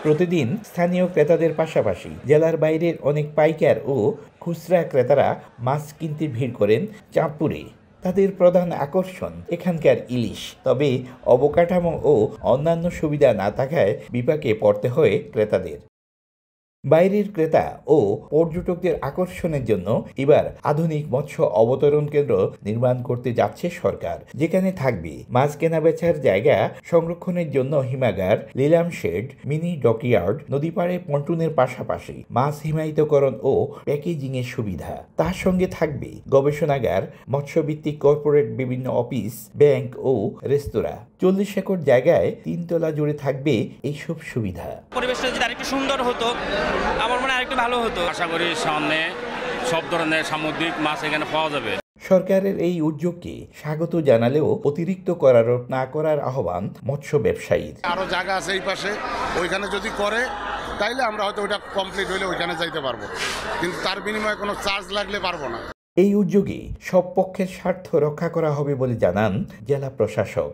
প্রতিদিন স্থানীয় ক্রেতাদের পাশাপাশি জেলার বাইরের অনেক পাইকার ও খুচরা ক্রেতারা মাছ কিনতে ভিড় করেন চাঁদপুরে। তাদের প্রধান আকর্ষণ এখানকার ইলিশ। তবে অবকাঠামো ও অন্যান্য সুবিধা না থাকায় বিপাকে পড়তে হয় ক্রেতাদের। বাইরের ক্রেতা ও পর্যটকদের আকর্ষণের জন্য এবার আধুনিক মৎস্য অবতরণ কেন্দ্র নির্মাণ করতে যাচ্ছে সরকার, যেখানে থাকবে মাছ কেনাবেচার জায়গা, সংরক্ষণের জন্য হিমাগার, লিলাম শেড, মিনি ডকইয়ার্ড, নদীপাড়ে পন্টুনের পাশাপাশি মাছ হিমায়িতকরণ ও প্যাকেজিংয়ের সুবিধা। তার সঙ্গে থাকবে গবেষণাগার, মৎস্যভিত্তিক কর্পোরেট বিভিন্ন অফিস, ব্যাংক ও রেস্তোরাঁ। 40 একর জায়গায় 3 তলা জুড়ে থাকবে এইসব সুবিধা। পরিবেশটা যদি আরেকটু সুন্দর হতো, আমার মনে হয় আরেকটু ভালো হতো। আশা করি সামনে সব ধরনের সামুদ্রিক মাছ এখানে পাওয়া যাবে। সরকারের এই উদ্যোগকে স্বাগত জানালেও অতিরিক্ত করারোপ না করার আহ্বান মৎস্য ব্যবসায়ীর। আরো জায়গা আছে এই পাশে, ওইখানে যদি করে তাইলে আমরা হয়তো ওইটা কমপ্লিট হলে ওইখানে যাইতে পারবো, কিন্তু তার বিনিময়ে কোনো চার্জ লাগলে পারবো না। এই উদ্যোগে সব পক্ষের স্বার্থ রক্ষা করা হবে বলে জানান জেলা প্রশাসক।